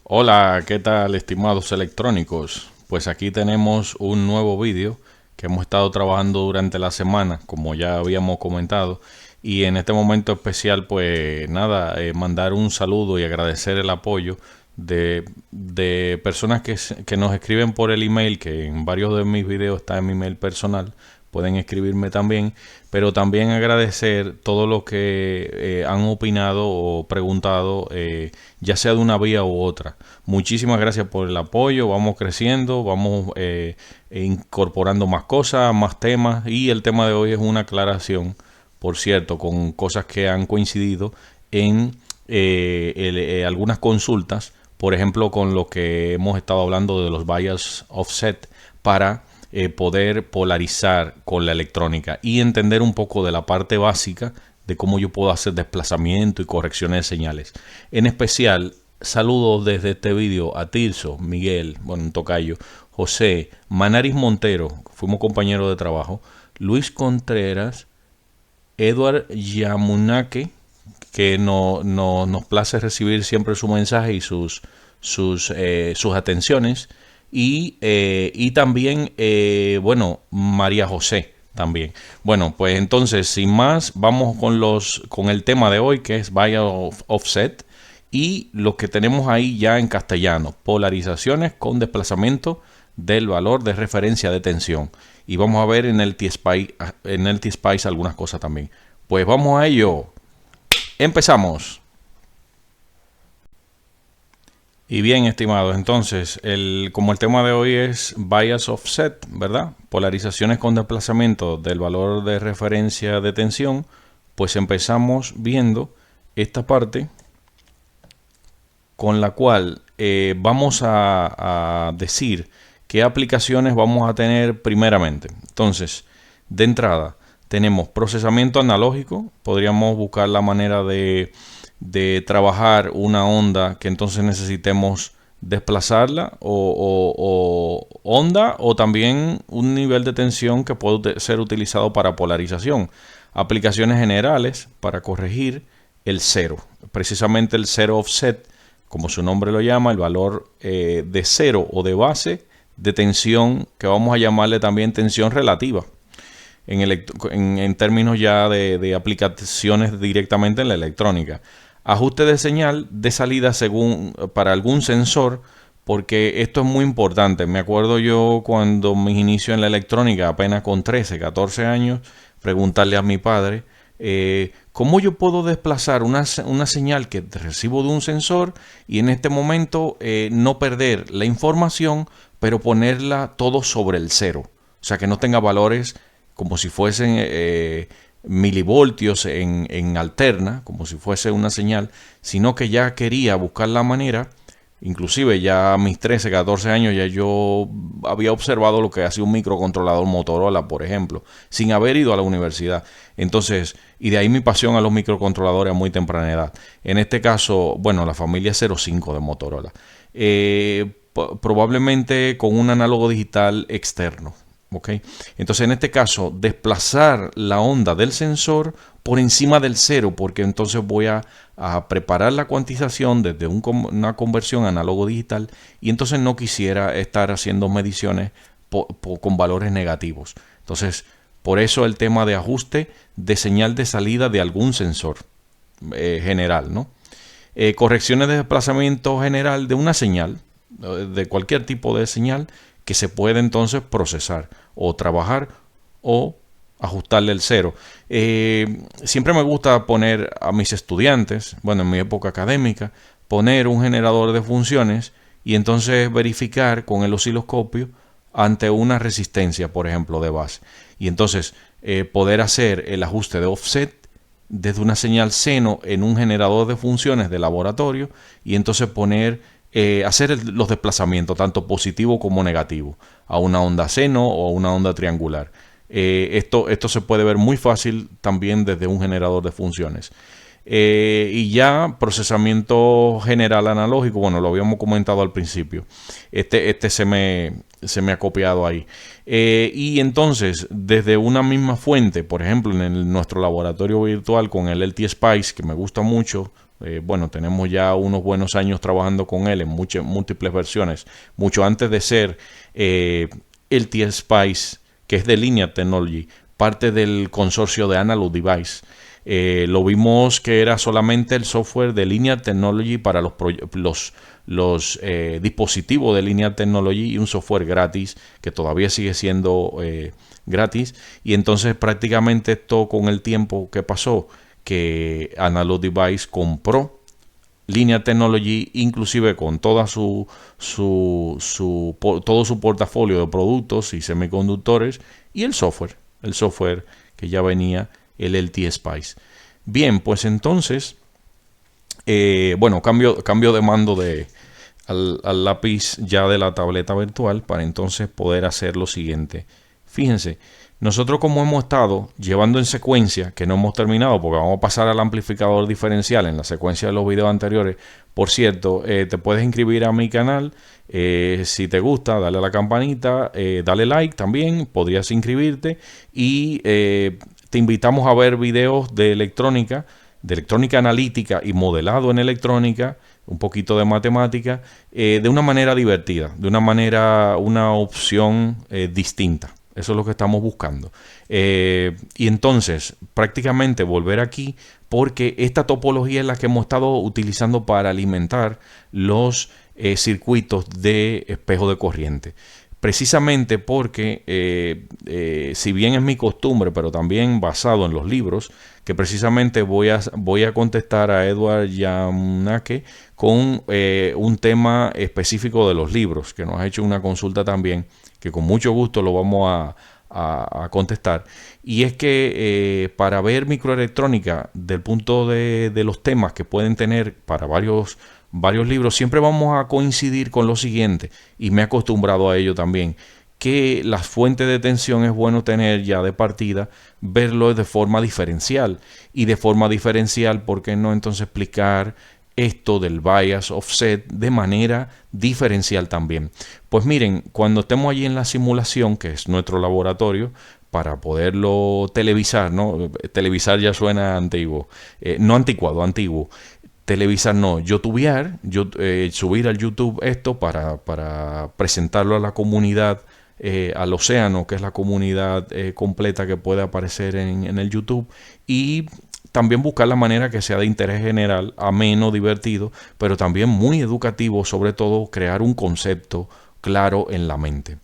Hola, ¿qué tal, estimados electrónicos? Pues aquí tenemos un nuevo vídeo que hemos estado trabajando durante la semana, como ya habíamos comentado, y en este momento especial, pues nada, mandar un saludo y agradecer el apoyo de personas que nos escriben por el email, que en varios de mis videos está en mi email personal. Pueden escribirme también, pero también agradecer todo lo que han opinado o preguntado, ya sea de una vía u otra. Muchísimas gracias por el apoyo, vamos creciendo, vamos incorporando más cosas, más temas, y el tema de hoy es una aclaración, por cierto, con cosas que han coincidido en algunas consultas, por ejemplo, con lo que hemos estado hablando de los bias offset para poder polarizar con la electrónica y entender un poco de la parte básica de cómo yo puedo hacer desplazamiento y correcciones de señales. En especial, saludos desde este vídeo a Tirso, Miguel, bueno, un tocayo, José, Manaris Montero, fuimos compañeros de trabajo, Luis Contreras, Edward Yamunake, que nos place recibir siempre su mensaje y sus atenciones. Y también, bueno, María José también. Bueno, pues entonces, sin más, vamos con el tema de hoy, que es Bias Offset. Y lo que tenemos ahí ya en castellano, polarizaciones con desplazamiento del valor de referencia de tensión. Y vamos a ver en el T-Spice algunas cosas también. Pues vamos a ello. Empezamos. Y bien, estimados, entonces, como el tema de hoy es bias offset, ¿verdad? Polarizaciones con desplazamiento del valor de referencia de tensión, pues empezamos viendo esta parte con la cual vamos a decir qué aplicaciones vamos a tener primeramente. Entonces, de entrada, tenemos procesamiento analógico. Podríamos buscar la manera de trabajar una onda que entonces necesitemos desplazarla, o onda, o también un nivel de tensión que puede ser utilizado para polarización. Aplicaciones generales para corregir el cero, precisamente el cero offset, como su nombre lo llama, el valor de cero o de base de tensión, que vamos a llamarle también tensión relativa en términos ya de aplicaciones directamente en la electrónica. Ajuste de señal de salida para algún sensor, porque esto es muy importante. Me acuerdo yo cuando mis inicios en la electrónica, apenas con 13, 14 años, preguntarle a mi padre, ¿cómo yo puedo desplazar una señal que recibo de un sensor y en este momento no perder la información, pero ponerla todo sobre el cero? O sea, que no tenga valores como si fuesen milivoltios en alterna, como si fuese una señal, sino que ya quería buscar la manera. Inclusive ya a mis 13, 14 años ya yo había observado lo que hacía un microcontrolador Motorola, por ejemplo, sin haber ido a la universidad. Entonces, y de ahí mi pasión a los microcontroladores a muy temprana edad. En este caso, bueno, la familia 05 de Motorola. Probablemente con un análogo digital externo. ¿Okay? Entonces, en este caso, desplazar la onda del sensor por encima del cero, porque entonces voy a preparar la cuantización desde una conversión análogo digital, y entonces no quisiera estar haciendo mediciones con valores negativos. Entonces, por eso el tema de ajuste de señal de salida de algún sensor general, ¿no? Correcciones de desplazamiento general de una señal, de cualquier tipo de señal, que se puede entonces procesar o trabajar o ajustarle el cero. Siempre me gusta poner a mis estudiantes, bueno, en mi época académica, poner un generador de funciones y entonces verificar con el osciloscopio ante una resistencia, por ejemplo, de base. Y entonces poder hacer el ajuste de offset desde una señal seno en un generador de funciones de laboratorio, y entonces hacer los desplazamientos tanto positivo como negativo a una onda seno o a una onda triangular. Esto se puede ver muy fácil también desde un generador de funciones. Y ya procesamiento general analógico, bueno, lo habíamos comentado al principio. Este se me ha copiado ahí. Y entonces, desde una misma fuente, por ejemplo, en nuestro laboratorio virtual con el LT Spice, que me gusta mucho, Bueno, tenemos ya unos buenos años trabajando con él en múltiples versiones, mucho antes de ser LTE Spice, que es de Linear Technology, parte del consorcio de Analog Device. Lo vimos que era solamente el software de Linear Technology para los dispositivos de Linear Technology y un software gratis que todavía sigue siendo gratis. Y entonces prácticamente esto, con el tiempo que pasó, que Analog Device compró Linear Technology, inclusive con toda todo su portafolio de productos y semiconductores, y el software que ya venía, el LTE Spice. Bien, pues entonces, bueno, cambio de mando al lápiz ya de la tableta virtual para entonces poder hacer lo siguiente. Fíjense, nosotros, como hemos estado llevando en secuencia, que no hemos terminado porque vamos a pasar al amplificador diferencial en la secuencia de los videos anteriores. Por cierto, te puedes inscribir a mi canal, si te gusta, dale a la campanita, dale like también, podrías inscribirte, y te invitamos a ver videos de electrónica analítica y modelado en electrónica, un poquito de matemática, de una manera divertida, una opción distinta. Eso es lo que estamos buscando. Y entonces, prácticamente volver aquí, porque esta topología es la que hemos estado utilizando para alimentar los circuitos de espejo de corriente. Precisamente porque, si bien es mi costumbre, pero también basado en los libros, que precisamente voy a contestar a Edward Yamnake con un tema específico de los libros, que nos ha hecho una consulta también, que con mucho gusto lo vamos a contestar. Y es que para ver microelectrónica del punto de los temas que pueden tener para varios libros, siempre vamos a coincidir con lo siguiente, y me he acostumbrado a ello también, que las fuentes de tensión es bueno tener ya de partida, verlo de forma diferencial. Y de forma diferencial, ¿por qué no entonces explicar esto del bias offset de manera diferencial también? Pues miren, cuando estemos allí en la simulación, que es nuestro laboratorio, para poderlo televisar, ¿no? Televisar ya suena antiguo, no anticuado, antiguo. Televisar no, youtubear, subir al YouTube esto para presentarlo a la comunidad, al océano, que es la comunidad completa que puede aparecer en el YouTube, y también buscar la manera que sea de interés general, ameno, divertido, pero también muy educativo, sobre todo crear un concepto claro en la mente.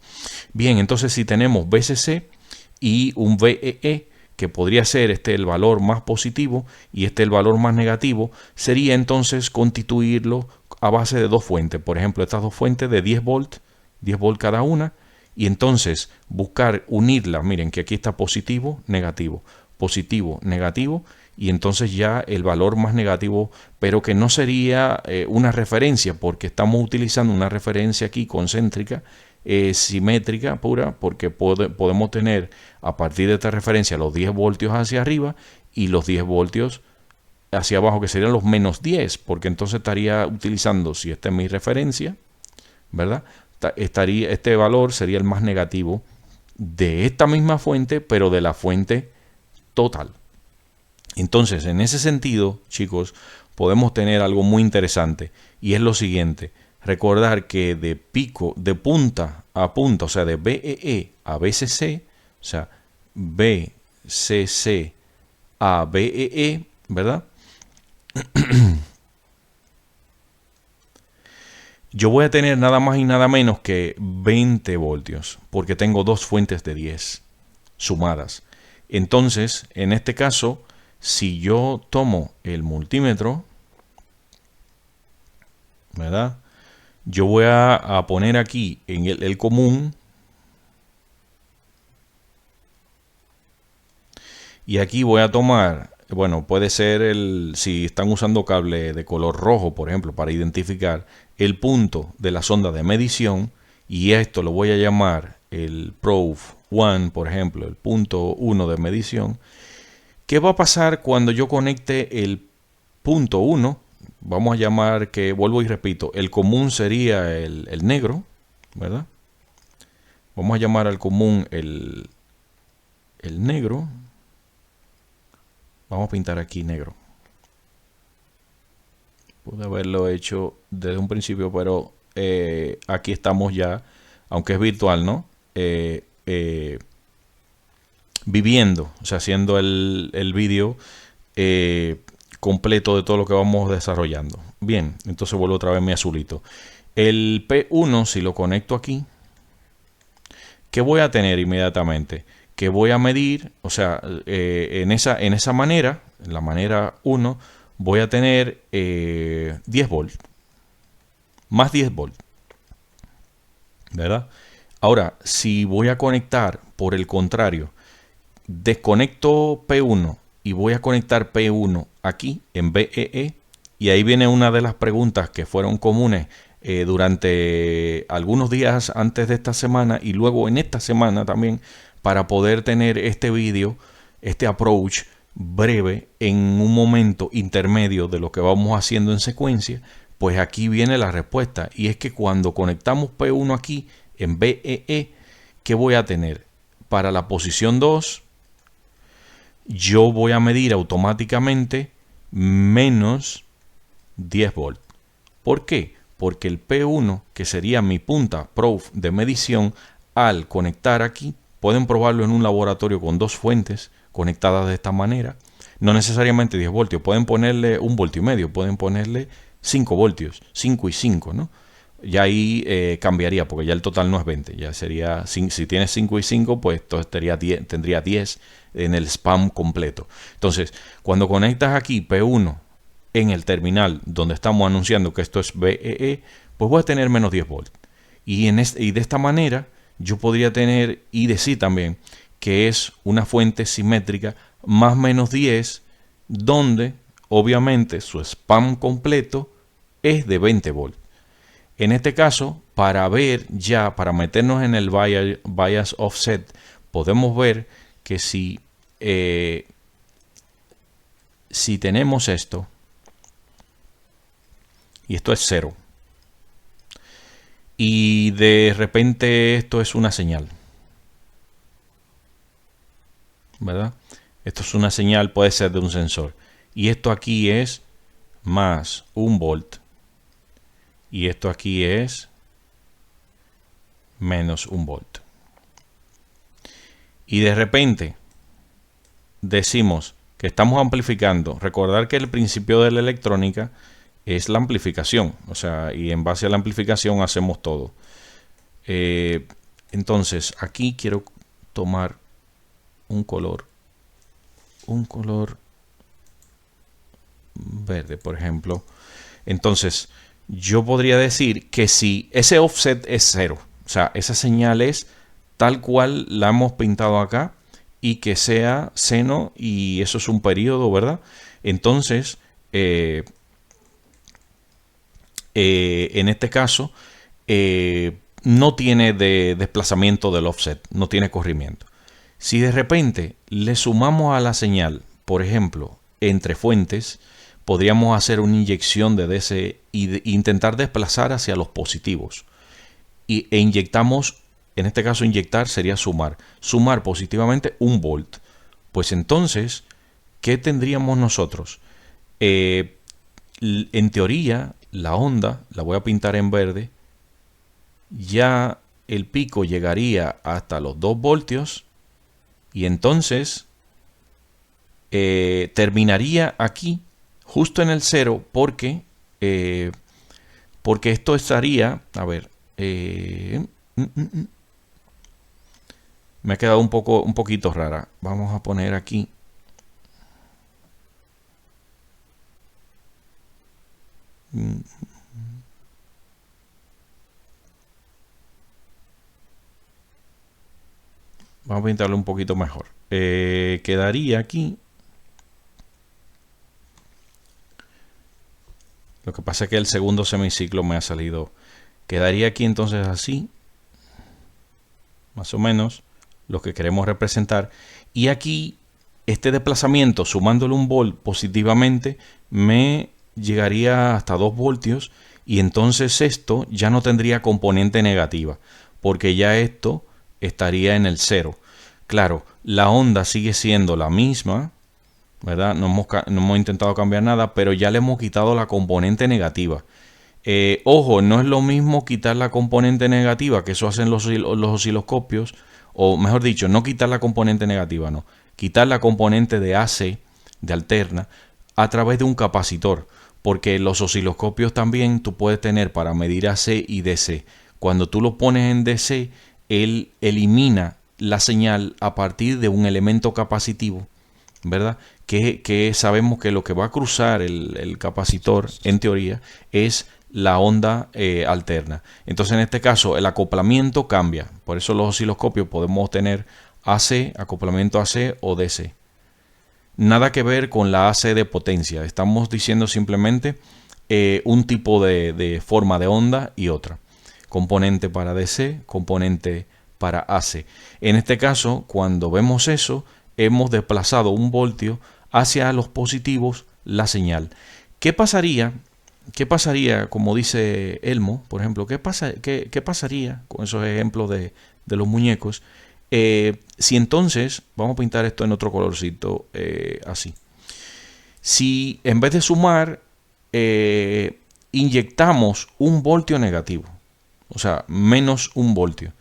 Bien, entonces si tenemos BCC y un VEE, que podría ser el valor más positivo y el valor más negativo, sería entonces constituirlo a base de dos fuentes. Por ejemplo, estas dos fuentes de 10 volts cada una, y entonces buscar unirlas. Miren que aquí está positivo, negativo, y entonces ya el valor más negativo, pero que no sería una referencia, porque estamos utilizando una referencia aquí concéntrica, simétrica pura, porque podemos tener a partir de esta referencia los 10 voltios hacia arriba y los 10 voltios hacia abajo, que serían los menos 10, porque entonces estaría utilizando, si esta es mi referencia, ¿verdad? Este valor sería el más negativo de esta misma fuente, pero de la fuente total. Entonces, en ese sentido, chicos, podemos tener algo muy interesante, y es lo siguiente: recordar que de punta a punta, o sea, de BEE a BCC, o sea, BCC a BEE, ¿verdad? Yo voy a tener nada más y nada menos que 20 voltios, porque tengo dos fuentes de 10 sumadas. Entonces, en este caso, si yo tomo el multímetro, ¿verdad? Yo voy a poner aquí en el común, y aquí voy a tomar, bueno, puede ser si están usando cable de color rojo, por ejemplo, para identificar el punto de la sonda de medición, y esto lo voy a llamar el probe 1, por ejemplo, el punto 1 de medición. ¿Qué va a pasar cuando yo conecte el punto 1? Vamos a llamar, que vuelvo y repito, el común sería el negro, ¿verdad? Vamos a llamar al común el negro. Vamos a pintar aquí negro. Pude haberlo hecho desde un principio, pero aquí estamos ya, aunque es virtual, ¿no? Viviendo, o sea, haciendo el vídeo completo de todo lo que vamos desarrollando. Bien, entonces vuelvo otra vez mi azulito. El P1, si lo conecto aquí, ¿qué voy a tener inmediatamente? Que voy a medir, o sea, en esa manera, en la manera 1, voy a tener 10 volts, más 10 volts, ¿verdad? Ahora, si voy a conectar, por el contrario, desconecto P1 y voy a conectar P1 aquí en BEE, y ahí viene una de las preguntas que fueron comunes durante algunos días antes de esta semana y luego en esta semana también, para poder tener este vídeo, este approach breve en un momento intermedio de lo que vamos haciendo en secuencia. Pues aquí viene la respuesta, y es que cuando conectamos P1 aquí en BEE, ¿qué voy a tener? Para la posición 2, yo voy a medir automáticamente menos 10 volts. ¿Por qué? Porque el P1, que sería mi punta probe de medición, al conectar aquí, pueden probarlo en un laboratorio con dos fuentes conectadas de esta manera, no necesariamente 10 voltios, pueden ponerle 1,5 voltios, pueden ponerle 5 voltios, 5 y 5, ¿no? Ya ahí cambiaría, porque ya el total no es 20, ya sería, si tienes 5 y 5, pues entonces tendría 10 en el spam completo. Entonces, cuando conectas aquí P1 en el terminal donde estamos anunciando que esto es BEE, pues voy a tener menos 10 volts. Y de esta manera yo podría tener y decir también que es una fuente simétrica más menos 10, donde obviamente su spam completo es de 20 volts. En este caso, para ver ya, para meternos en el bias offset, podemos ver que si tenemos esto, y esto es 0, y de repente esto es una señal, ¿verdad? Esto es una señal, puede ser de un sensor, y esto aquí es más 1 volt, y esto aquí es menos 1 volt. Y de repente decimos que estamos amplificando. Recordar que el principio de la electrónica es la amplificación, o sea, y en base a la amplificación hacemos todo. Entonces aquí quiero tomar un color verde, por ejemplo. Entonces yo podría decir que si ese offset es 0, o sea, esa señal es tal cual la hemos pintado acá, y que sea seno, y eso es un periodo, ¿verdad? Entonces en este caso no tiene desplazamiento del offset, no tiene corrimiento. Si de repente le sumamos a la señal, por ejemplo, entre fuentes, podríamos hacer una inyección de DC e intentar desplazar hacia los positivos. E inyectamos, en este caso inyectar sería sumar positivamente 1 volt. Pues entonces, ¿qué tendríamos nosotros? En teoría, la onda, la voy a pintar en verde, ya el pico llegaría hasta los 2 voltios, y entonces terminaría aquí, justo en el 0, porque esto estaría, a ver, me ha quedado un poquito rara. Vamos a poner aquí. Vamos a pintarlo un poquito mejor. Quedaría aquí. Lo que pasa es que el segundo semiciclo me ha salido. Quedaría aquí entonces así, más o menos, lo que queremos representar. Y aquí, este desplazamiento, sumándole 1 volt positivamente, me llegaría hasta 2 voltios. Y entonces esto ya no tendría componente negativa, porque ya esto estaría en el 0. Claro, la onda sigue siendo la misma, ¿verdad? No hemos intentado cambiar nada, pero ya le hemos quitado la componente negativa. Ojo, no es lo mismo quitar la componente negativa, que eso hacen los osciloscopios, o mejor dicho, no quitar la componente negativa, no. Quitar la componente de AC, de alterna, a través de un capacitor, porque los osciloscopios también tú puedes tener para medir AC y DC. Cuando tú lo pones en DC, él elimina la señal a partir de un elemento capacitivo, ¿verdad? Que sabemos que lo que va a cruzar el capacitor, en teoría, es la onda alterna. Entonces, en este caso, el acoplamiento cambia. Por eso los osciloscopios podemos tener AC, acoplamiento AC o DC. Nada que ver con la AC de potencia. Estamos diciendo simplemente un tipo de forma de onda y otra. Componente para DC, componente para AC. En este caso, cuando vemos eso, hemos desplazado un voltio hacia los positivos la señal. ¿Qué pasaría? ¿Qué pasaría, como dice Elmo, por ejemplo? ¿Qué pasaría con esos ejemplos de los muñecos? Si entonces, vamos a pintar esto en otro colorcito, así. Si en vez de sumar, inyectamos un voltio negativo, o sea, menos un voltio.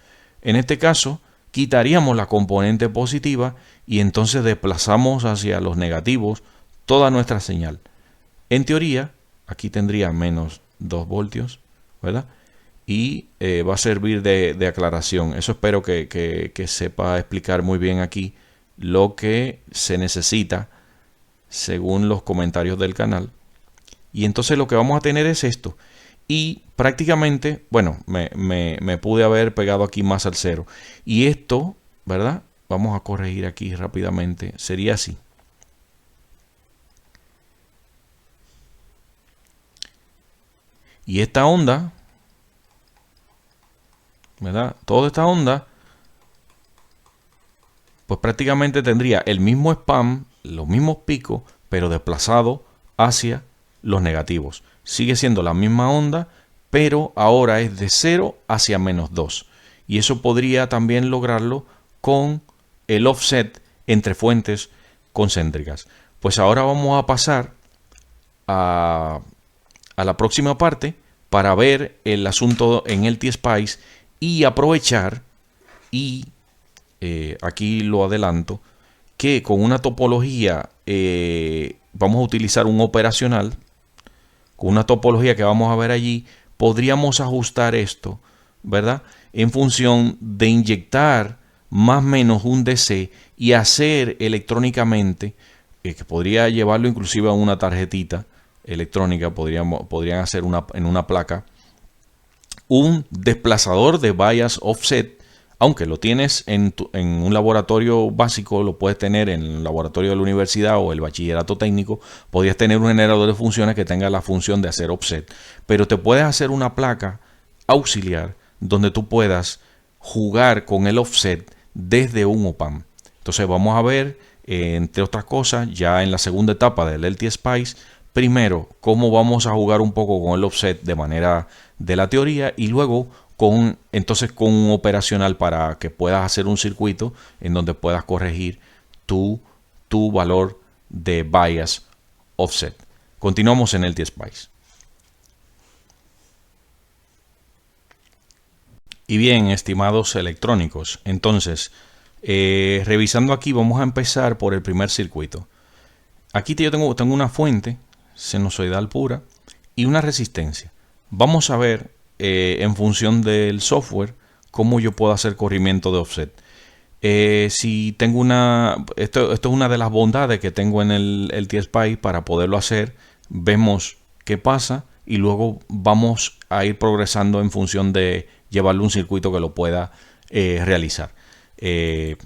En este caso, quitaríamos la componente positiva y entonces desplazamos hacia los negativos toda nuestra señal. En teoría, aquí tendría menos 2 voltios, ¿verdad? Y va a servir de aclaración. Eso espero que sepa explicar muy bien aquí lo que se necesita según los comentarios del canal. Y entonces lo que vamos a tener es esto. Y prácticamente, bueno, me pude haber pegado aquí más al cero. Y esto, ¿verdad? Vamos a corregir aquí rápidamente. Sería así. Y esta onda, ¿verdad? Toda esta onda, pues prácticamente tendría el mismo spam, los mismos picos, pero desplazado hacia los negativos. Sigue siendo la misma onda, pero ahora es de 0 hacia menos 2. Y eso podría también lograrlo con el offset entre fuentes concéntricas. Pues ahora vamos a pasar a la próxima parte para ver el asunto en LTSpice y aprovechar, y aquí lo adelanto, que con una topología vamos a utilizar un operacional. Con una topología que vamos a ver allí, podríamos ajustar esto, ¿verdad? En función de inyectar más o menos un DC y hacer electrónicamente, que podría llevarlo inclusive a una tarjetita electrónica, podrían hacer en una placa, un desplazador de bias offset. Aunque lo tienes en un laboratorio básico, lo puedes tener en el laboratorio de la universidad o el bachillerato técnico, podrías tener un generador de funciones que tenga la función de hacer offset. Pero te puedes hacer una placa auxiliar donde tú puedas jugar con el offset desde un op-amp. Entonces vamos a ver, entre otras cosas, ya en la segunda etapa del LTSpice, primero cómo vamos a jugar un poco con el offset de manera de la teoría y luego entonces con un operacional para que puedas hacer un circuito en donde puedas corregir tu valor de bias offset. Continuamos en LTSpice. Y bien, estimados electrónicos, entonces, revisando aquí, vamos a empezar por el primer circuito. Aquí yo tengo una fuente sinusoidal pura y una resistencia. Vamos a ver en función del software cómo yo puedo hacer corrimiento de offset. Si tengo esto es una de las bondades que tengo en el LTSpice para poderlo hacer. Vemos qué pasa y luego vamos a ir progresando en función de llevarle un circuito que lo pueda realizar. Bien,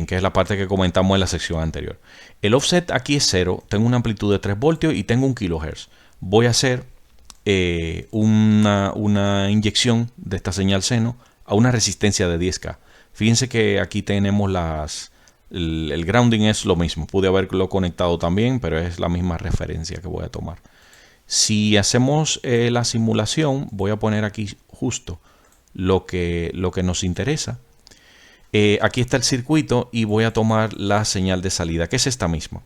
que es la parte que comentamos en la sección anterior. El offset aquí es 0, tengo una amplitud de 3 voltios y tengo 1 kHz. Voy a hacer una inyección de esta señal seno a una resistencia de 10K. Fíjense que aquí tenemos el grounding es lo mismo. Pude haberlo conectado también, pero es la misma referencia que voy a tomar. Si hacemos la simulación, voy a poner aquí justo lo que nos interesa. Aquí está el circuito y voy a tomar la señal de salida, que es esta misma.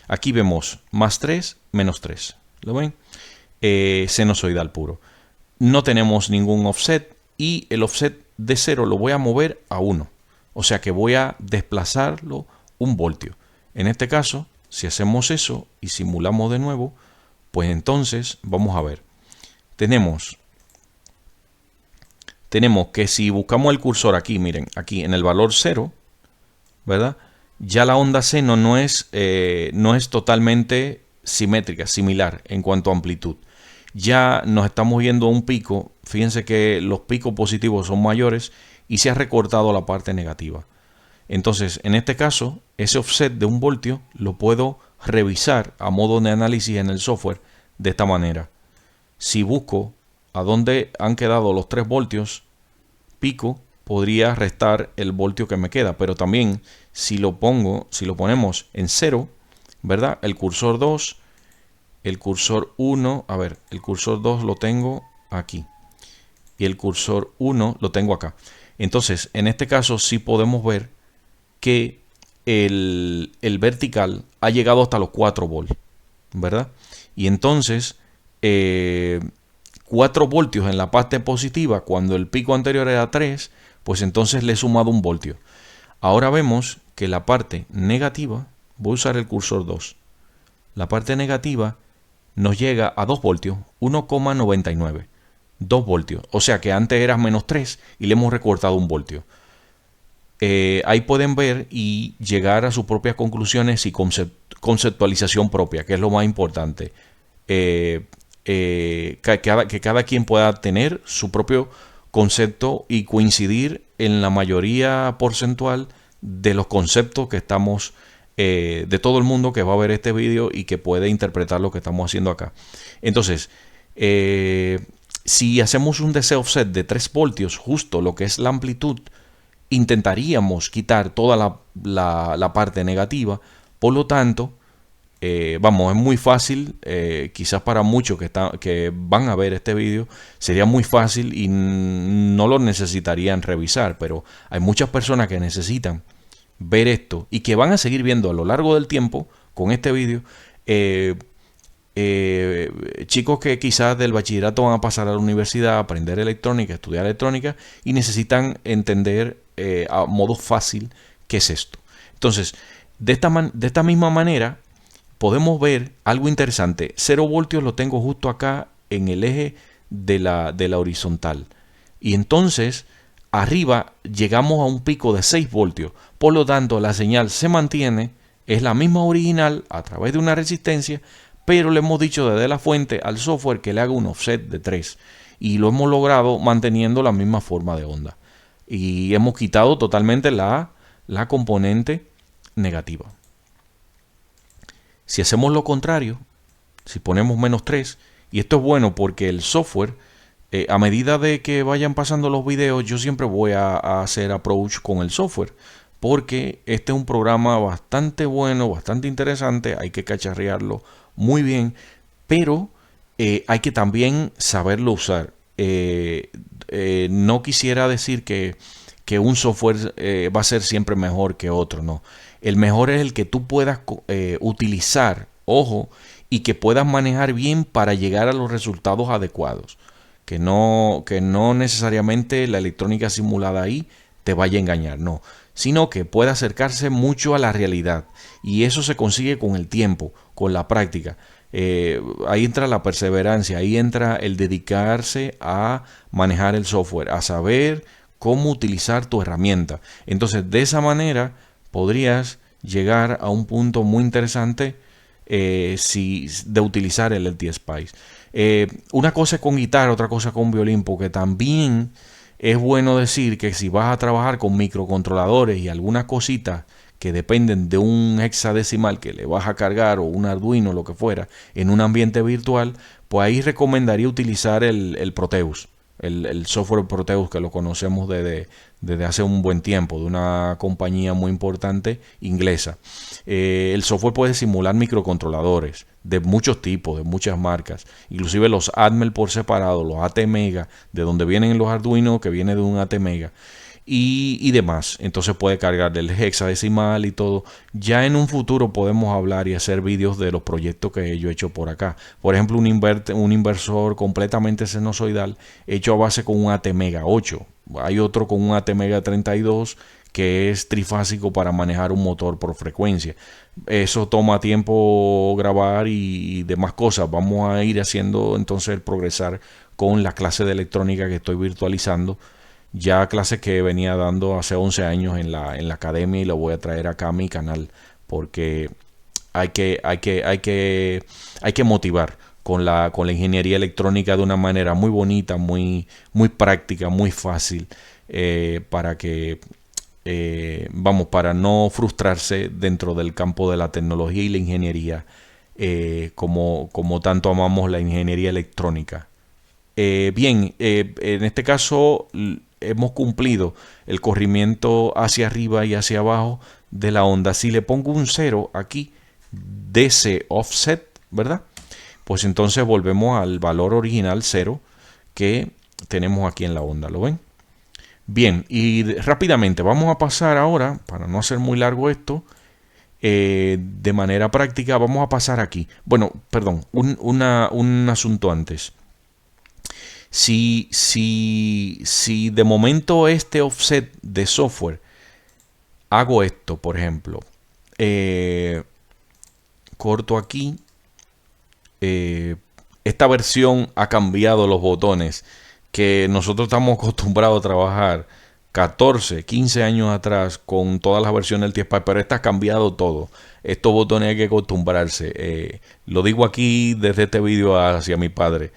Aquí vemos más 3, menos 3. ¿Lo ven? Sinusoidal puro. No tenemos ningún offset y el offset de 0 lo voy a mover a 1. O sea que voy a desplazarlo 1 voltio. En este caso, si hacemos eso y simulamos de nuevo, pues entonces vamos a ver. Tenemos que si buscamos el cursor aquí, miren, aquí en el valor 0, ¿verdad? Ya la onda seno no es totalmente simétrica, similar en cuanto a amplitud. Ya nos estamos viendo a un pico. Fíjense que los picos positivos son mayores y se ha recortado la parte negativa. Entonces, en este caso, ese offset de 1 voltio lo puedo revisar a modo de análisis en el software de esta manera. Si busco a dónde han quedado los 3 voltios pico, podría restar el voltio que me queda, pero también si lo ponemos en 0, ¿verdad? El cursor 2, el cursor 1, a ver, el cursor 2 lo tengo aquí y el cursor 1 lo tengo acá. Entonces, en este caso sí podemos ver que el vertical ha llegado hasta los 4 volts, ¿verdad? Y entonces 4 voltios en la parte positiva, cuando el pico anterior era 3, pues entonces le he sumado 1 voltio. Ahora vemos que la parte negativa, voy a usar el cursor 2, la parte negativa nos llega a 2 voltios, 1,99, 2 voltios. O sea que antes era menos 3 y le hemos recortado 1 voltio. Ahí pueden ver y llegar a sus propias conclusiones y conceptualización propia, que es lo más importante. Que cada quien pueda tener su propio concepto y coincidir en la mayoría porcentual de los conceptos que estamos, de todo el mundo que va a ver este vídeo y que puede interpretar lo que estamos haciendo acá. Entonces, si hacemos un DC offset de 3 voltios, justo lo que es la amplitud, intentaríamos quitar toda la parte negativa. Por lo tanto, vamos, es muy fácil, quizás para muchos que van a ver este vídeo sería muy fácil y no lo necesitarían revisar, pero hay muchas personas que necesitan ver esto y que van a seguir viendo a lo largo del tiempo con este vídeo. Chicos que quizás del bachillerato van a pasar a la universidad a aprender electrónica, estudiar electrónica y necesitan entender a modo fácil qué es esto. Entonces, de esta misma manera podemos ver algo interesante. 0 voltios lo tengo justo acá en el eje de la horizontal. Y entonces arriba llegamos a un pico de 6 voltios. Por lo tanto, la señal se mantiene, es la misma original a través de una resistencia, pero le hemos dicho desde la fuente al software que le haga un offset de 3. Y lo hemos logrado manteniendo la misma forma de onda. Y hemos quitado totalmente la componente negativa. Si hacemos lo contrario, si ponemos menos 3, y esto es bueno porque el software, a medida de que vayan pasando los videos, yo siempre voy a hacer approach con el software, porque este es un programa bastante bueno, bastante interesante, hay que cacharrearlo muy bien, pero hay que también saberlo usar. No quisiera decir que un software va a ser siempre mejor que otro, no. El mejor es el que tú puedas utilizar, ojo, y que puedas manejar bien para llegar a los resultados adecuados. Que no necesariamente la electrónica simulada ahí te vaya a engañar, no. Sino que pueda acercarse mucho a la realidad. Y eso se consigue con el tiempo, con la práctica. Ahí entra la perseverancia, ahí entra el dedicarse a manejar el software, a saber cómo utilizar tu herramienta. Entonces, de esa manera podrías llegar a un punto muy interesante de utilizar el LTSpice. Una cosa es con guitarra, otra cosa con violín, porque también es bueno decir que si vas a trabajar con microcontroladores y algunas cositas que dependen de un hexadecimal que le vas a cargar o un Arduino, lo que fuera, en un ambiente virtual, pues ahí recomendaría utilizar el Proteus. El software Proteus, que lo conocemos desde hace un buen tiempo, de una compañía muy importante inglesa. El software puede simular microcontroladores de muchos tipos, de muchas marcas, inclusive los Atmel por separado, los ATmega, de donde vienen los Arduino, que viene de un ATmega. y demás. Entonces puede cargar el hexadecimal y todo. Ya en un futuro podemos hablar y hacer vídeos de los proyectos que yo he hecho por acá. Por ejemplo, un inversor completamente sinusoidal hecho a base con un ATmega 8. Hay otro con un ATmega 32 que es trifásico para manejar un motor por frecuencia. Eso toma tiempo grabar y demás cosas. Vamos a ir haciendo entonces el progresar con la clase de electrónica que estoy virtualizando. Ya clases que venía dando hace 11 años en la academia y lo voy a traer acá a mi canal porque hay que motivar con la ingeniería electrónica de una manera muy bonita, muy práctica, muy fácil, para que para no frustrarse dentro del campo de la tecnología y la ingeniería, como tanto amamos la ingeniería electrónica. En este caso hemos cumplido el corrimiento hacia arriba y hacia abajo de la onda. Si le pongo un 0 aquí, DC offset, ¿verdad? Pues entonces volvemos al valor original 0 que tenemos aquí en la onda, ¿lo ven? Bien, y rápidamente vamos a pasar ahora, para no hacer muy largo esto, de manera práctica, vamos a pasar aquí. Bueno, perdón, un asunto antes. Si de momento este offset de software hago esto, por ejemplo, corto aquí, esta versión ha cambiado los botones que nosotros estamos acostumbrados a trabajar 14, 15 años atrás con todas las versiones del TIESPAC, pero esta ha cambiado todo. Estos botones hay que acostumbrarse. Lo digo aquí desde este vídeo hacia mi padre.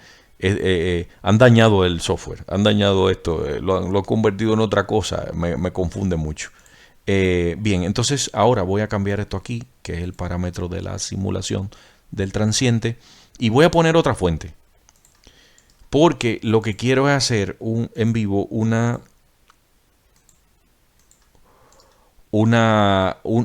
Han dañado el software, han dañado esto, lo han convertido en otra cosa, me confunde mucho. Bien, entonces ahora voy a cambiar esto aquí, que es el parámetro de la simulación del transiente, y voy a poner otra fuente, porque lo que quiero es hacer en vivo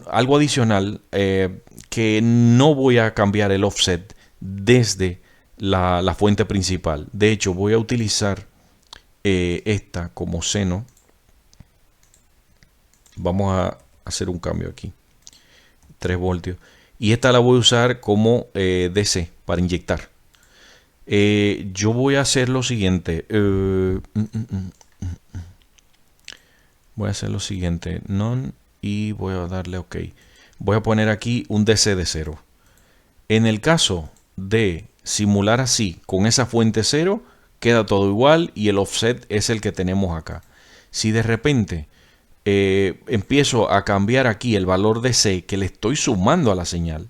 algo adicional, que no voy a cambiar el offset desde la fuente principal. De hecho, voy a utilizar esta como seno. Vamos a hacer un cambio aquí, 3 voltios, y esta la voy a usar como DC para inyectar. Yo voy a hacer lo siguiente. Voy a hacer lo siguiente, none, y voy a darle OK. Voy a poner aquí un DC de 0. En el caso de simular así, con esa fuente 0, queda todo igual y el offset es el que tenemos acá. Si de repente empiezo a cambiar aquí el valor de C que le estoy sumando a la señal,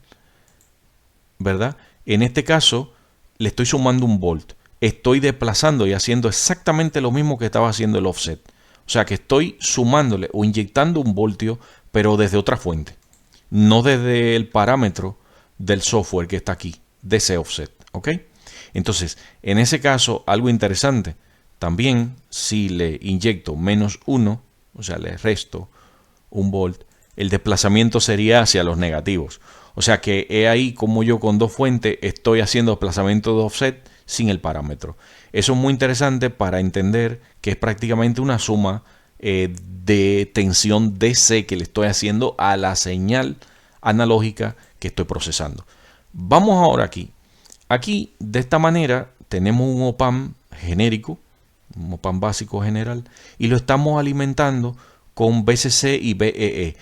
¿verdad? En este caso le estoy sumando un volt. Estoy desplazando y haciendo exactamente lo mismo que estaba haciendo el offset. O sea que estoy sumándole o inyectando un voltio, pero desde otra fuente. No desde el parámetro del software que está aquí, de ese offset. ¿Ok? Entonces, en ese caso, algo interesante. También, si le inyecto -1, o sea, le resto un volt, el desplazamiento sería hacia los negativos. O sea que he ahí como yo con dos fuentes estoy haciendo desplazamiento de offset sin el parámetro. Eso es muy interesante para entender que es prácticamente una suma de tensión DC que le estoy haciendo a la señal analógica que estoy procesando. Vamos ahora aquí. Aquí, de esta manera, tenemos un op-amp genérico, un op-amp básico general, y lo estamos alimentando con VCC y BEE.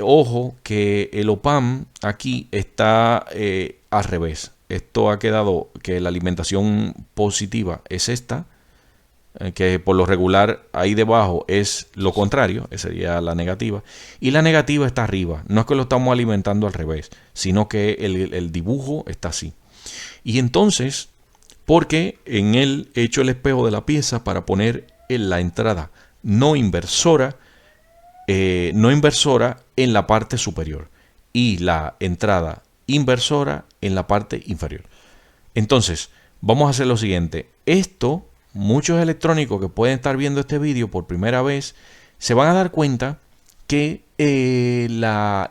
Ojo que el op-amp aquí está al revés. Esto ha quedado que la alimentación positiva es esta, que por lo regular ahí debajo es lo contrario, esa sería la negativa, y la negativa está arriba. No es que lo estamos alimentando al revés, sino que el dibujo está así. Y entonces, porque en él he hecho el espejo de la pieza para poner en la entrada no inversora en la parte superior y la entrada inversora en la parte inferior. Entonces, vamos a hacer lo siguiente. Esto, muchos electrónicos que pueden estar viendo este vídeo por primera vez, se van a dar cuenta que la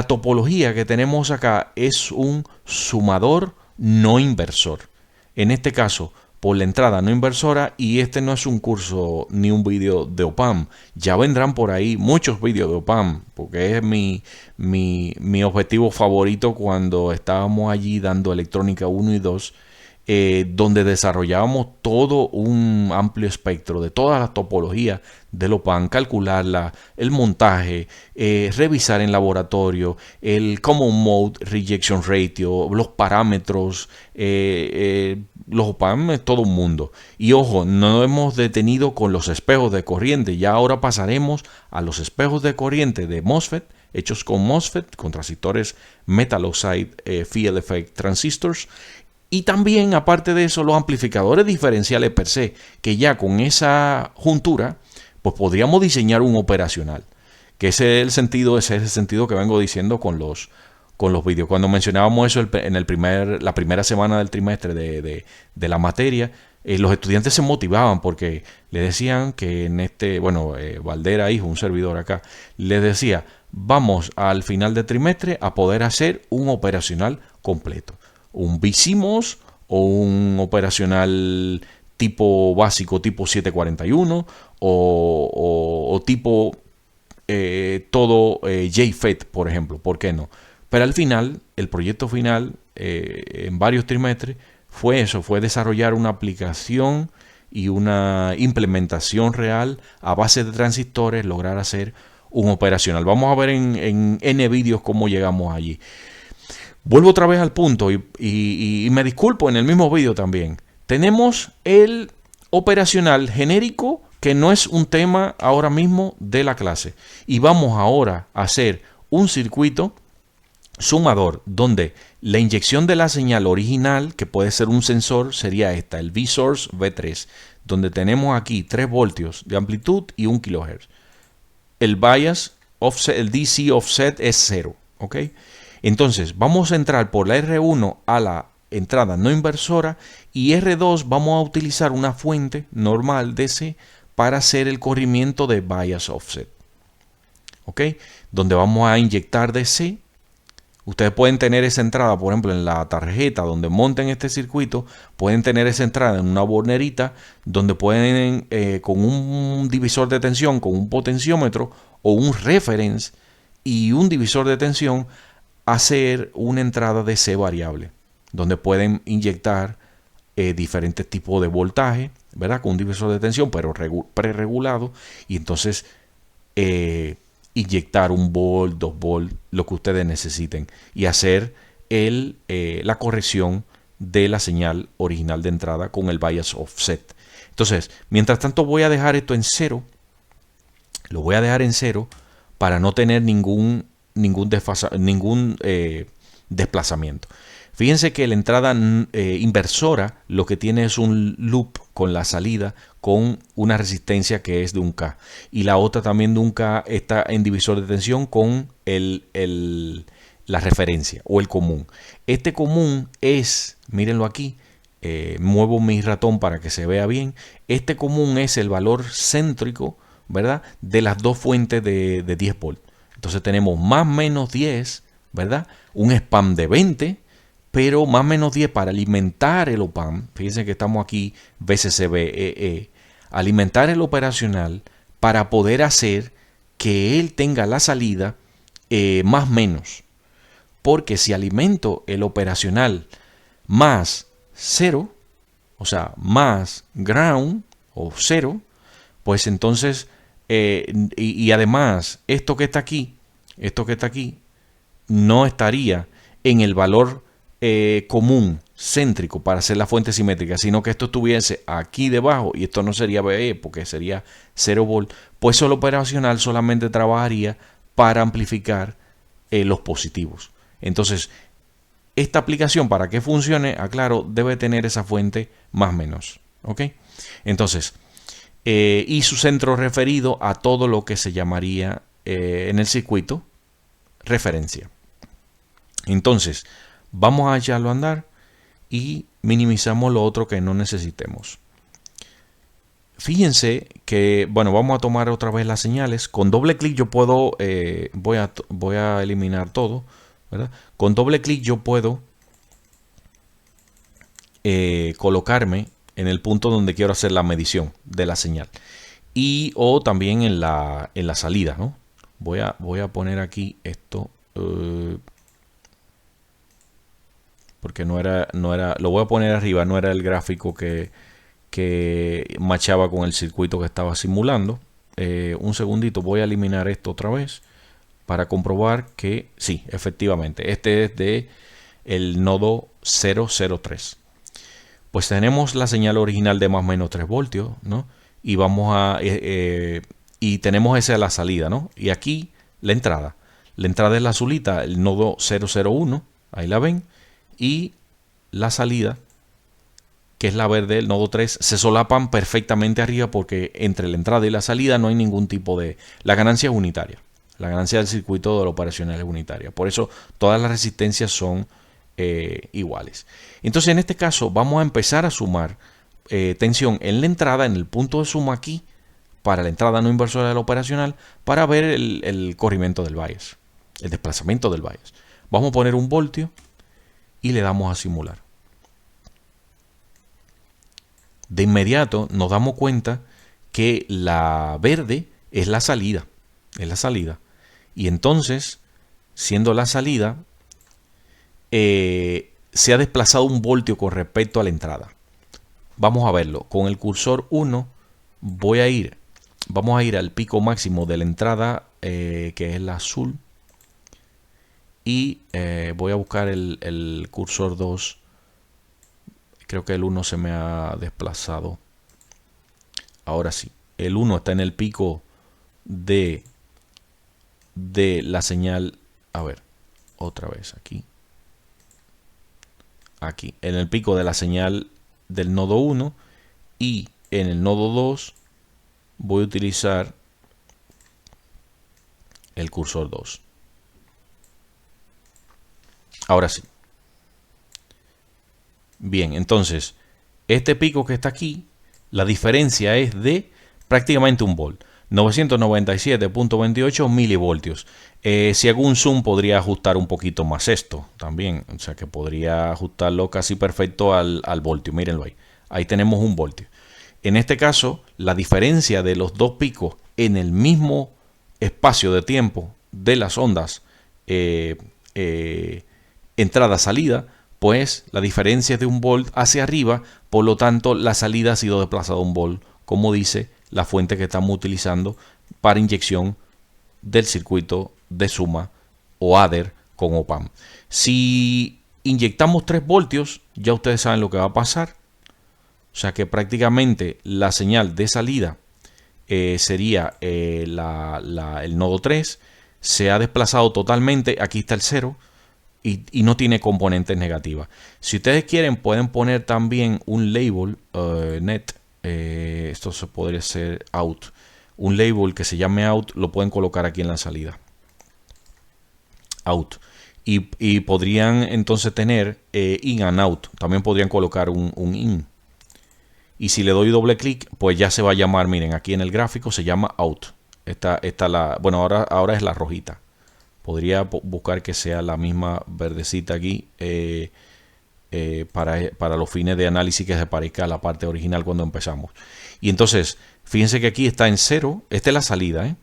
topología que tenemos acá es un sumador no inversor. En este caso, por la entrada no inversora. Y este no es un curso ni un vídeo de OPAM. Ya vendrán por ahí muchos vídeos de OPAM, porque es mi objetivo favorito cuando estábamos allí dando electrónica 1 y 2, donde desarrollábamos todo un amplio espectro de todas las topologías del OPAM, calcularla, el montaje, revisar en laboratorio, el Common Mode Rejection Ratio, los parámetros, los OPAM es todo un mundo. Y ojo, no hemos detenido con los espejos de corriente, ya ahora pasaremos a los espejos de corriente de MOSFET, hechos con MOSFET, con transistores metal oxide field effect transistors. Y también, aparte de eso, los amplificadores diferenciales per se, que ya con esa juntura, pues podríamos diseñar un operacional. Que ese es el sentido que vengo diciendo con los vídeos. Cuando mencionábamos eso en la primera semana del trimestre de la materia, los estudiantes se motivaban porque le decían que Valdera, hijo, un servidor acá, les decía, vamos al final del trimestre a poder hacer un operacional completo. Un BCMOS o un operacional tipo básico, tipo 741 o tipo todo JFET, por ejemplo, ¿por qué no? Pero al final, el proyecto final, en varios trimestres, fue eso, fue desarrollar una aplicación y una implementación real a base de transistores, lograr hacer un operacional. Vamos a ver en N vídeos cómo llegamos allí. Vuelvo otra vez al punto y me disculpo en el mismo vídeo también. Tenemos el operacional genérico, que no es un tema ahora mismo de la clase. Y vamos ahora a hacer un circuito sumador donde la inyección de la señal original, que puede ser un sensor, sería esta, el V-Source V3, donde tenemos aquí 3 voltios de amplitud y 1 kHz. El bias offset, el DC offset es 0, ¿ok? Entonces vamos a entrar por la R1 a la entrada no inversora y R2 vamos a utilizar una fuente normal DC para hacer el corrimiento de bias offset, ¿ok? Donde vamos a inyectar DC. Ustedes pueden tener esa entrada, por ejemplo, en la tarjeta donde monten este circuito, pueden tener esa entrada en una bornerita donde pueden, con un divisor de tensión, con un potenciómetro o un reference y un divisor de tensión, hacer una entrada de C variable, donde pueden inyectar diferentes tipos de voltaje, ¿verdad? Con un divisor de tensión, pero preregulado, y entonces inyectar 1 volt, 2 volt, lo que ustedes necesiten, y hacer la corrección de la señal original de entrada con el bias offset. Entonces, mientras tanto voy a dejar esto en 0, lo voy a dejar en 0 para no tener ningún desplazamiento. Fíjense que la entrada inversora lo que tiene es un loop con la salida con una resistencia que es de 1K. Y la otra también de 1K está en divisor de tensión con la referencia o el común. Este común es, mírenlo aquí, muevo mi ratón para que se vea bien. Este común es el valor céntrico, ¿verdad?, de las dos fuentes de 10 volt. Entonces tenemos más menos 10, ¿verdad? Un spam de 20, pero más menos 10 para alimentar el OPAM. Fíjense que estamos aquí, VCCB, alimentar el operacional para poder hacer que él tenga la salida más menos. Porque si alimento el operacional más 0, o sea, más ground o 0, pues entonces, y además, esto que está aquí, no estaría en el valor común, céntrico, para hacer la fuente simétrica, sino que esto estuviese aquí debajo, y esto no sería BE porque sería 0 volt, pues el operacional solamente trabajaría para amplificar los positivos. Entonces, esta aplicación, para que funcione, aclaro, debe tener esa fuente más menos, ¿ok? Entonces, y su centro referido a todo lo que se llamaría en el circuito referencia. Entonces, vamos a echarlo a andar y minimizamos lo otro que no necesitemos. Fíjense que, bueno, vamos a tomar otra vez las señales. Con doble clic yo puedo, voy a eliminar todo, ¿verdad? Con doble clic yo puedo colocarme en el punto donde quiero hacer la medición de la señal. Y o también en la salida, ¿no? Voy a poner aquí esto. Porque no era, lo voy a poner arriba, no era el gráfico que machaba con el circuito que estaba simulando. Un segundito, voy a eliminar esto otra vez para comprobar que sí, efectivamente, este es de el nodo 003. Pues tenemos la señal original de más o menos 3 voltios, ¿no? Y vamos a y tenemos esa la salida, ¿no? Y aquí la entrada. La entrada es la azulita, el nodo 001, ahí la ven, y la salida, que es la verde, el nodo 3, se solapan perfectamente arriba porque entre la entrada y la salida no hay ningún tipo de... La ganancia es unitaria. La ganancia del circuito de lo operacional es unitaria. Por eso todas las resistencias son iguales. Entonces en este caso vamos a empezar a sumar tensión en la entrada, en el punto de suma aquí, para la entrada no inversora del operacional, para ver el corrimiento del bias, el desplazamiento del bias. Vamos a poner 1 voltio y le damos a simular. De inmediato nos damos cuenta que la verde es la salida. Es la salida. Y entonces, siendo la salida, se ha desplazado 1 voltio con respecto a la entrada. Vamos a verlo. Con el cursor 1 vamos a ir al pico máximo de la entrada, que es el azul. Y voy a buscar el cursor 2. Creo que el 1 se me ha desplazado. Ahora sí. El 1 está en el pico de la señal. A ver, otra vez aquí. Aquí, en el pico de la señal del nodo 1. Y en el nodo 2 voy a utilizar el cursor 2. Ahora sí. Bien, entonces, este pico que está aquí, la diferencia es de prácticamente 1 volt. 997.28 milivoltios. Si hago un zoom podría ajustar un poquito más esto también. O sea que podría ajustarlo casi perfecto al voltio. Mírenlo ahí. Ahí tenemos 1 voltio. En este caso, la diferencia de los dos picos en el mismo espacio de tiempo de las ondas entrada-salida, pues la diferencia es de 1 volt hacia arriba, por lo tanto la salida ha sido desplazada 1 volt, como dice la fuente que estamos utilizando para inyección del circuito de suma o adder con op-amp. Si inyectamos 3 voltios, ya ustedes saben lo que va a pasar. O sea que prácticamente la señal de salida sería el nodo 3, se ha desplazado totalmente, aquí está el 0, y no tiene componentes negativas. Si ustedes quieren pueden poner también un label net, esto se podría ser out, un label que se llame out, lo pueden colocar aquí en la salida, out, y podrían entonces tener in and out, también podrían colocar un in, y si le doy doble clic pues ya se va a llamar, miren aquí en el gráfico se llama out, bueno, ahora es la rojita. Podría buscar que sea la misma verdecita aquí para los fines de análisis, que se parezca a la parte original cuando empezamos. Y entonces, fíjense que aquí está en 0. Esta es la salida,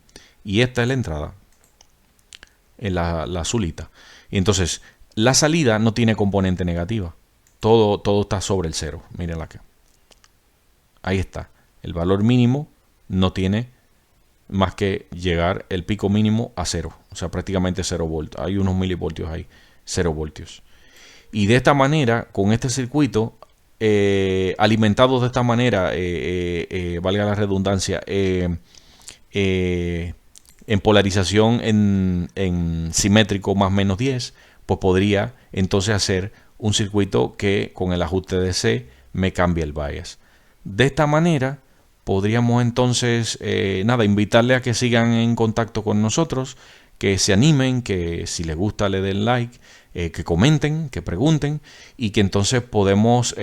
y esta es la entrada, en la azulita. Y entonces, la salida no tiene componente negativa. Todo está sobre el 0. Mírenla acá. Ahí está. El valor mínimo no tiene más que llegar el pico mínimo a 0, o sea, prácticamente 0 voltios. Hay unos milivoltios ahí, 0 voltios. Y de esta manera, con este circuito, alimentado de esta manera, valga la redundancia, en polarización en simétrico más menos 10, pues podría entonces hacer un circuito que con el ajuste de C me cambie el bias. De esta manera podríamos entonces, invitarle a que sigan en contacto con nosotros, que se animen, que si les gusta le den like, que comenten, que pregunten, y que entonces podemos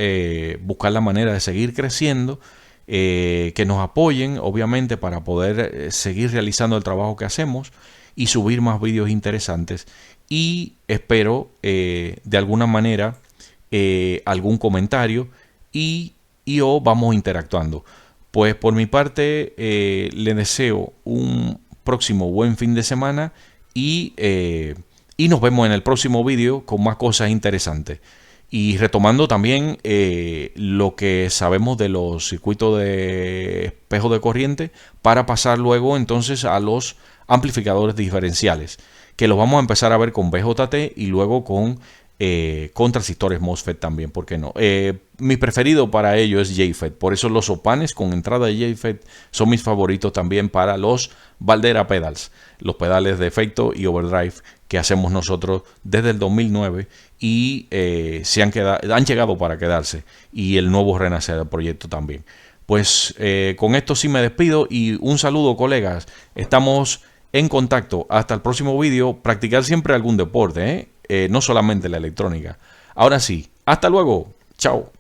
buscar la manera de seguir creciendo, que nos apoyen, obviamente, para poder seguir realizando el trabajo que hacemos y subir más vídeos interesantes. Y espero, de alguna manera, algún comentario y y o vamos interactuando. Pues por mi parte le deseo un próximo buen fin de semana y nos vemos en el próximo vídeo con más cosas interesantes. Y retomando también lo que sabemos de los circuitos de espejo de corriente para pasar luego entonces a los amplificadores diferenciales, que los vamos a empezar a ver con BJT y luego con transistores MOSFET también, ¿por qué no? Mi preferido para ello es JFET, por eso los opanes con entrada de JFET son mis favoritos también para los Valdera Pedals, los pedales de efecto y overdrive que hacemos nosotros desde el 2009 y han llegado para quedarse, y el nuevo renacer del proyecto también. Pues con esto sí me despido y un saludo, colegas. Estamos en contacto. Hasta el próximo vídeo. Practicar siempre algún deporte, no solamente la electrónica. Ahora sí, hasta luego. Chao.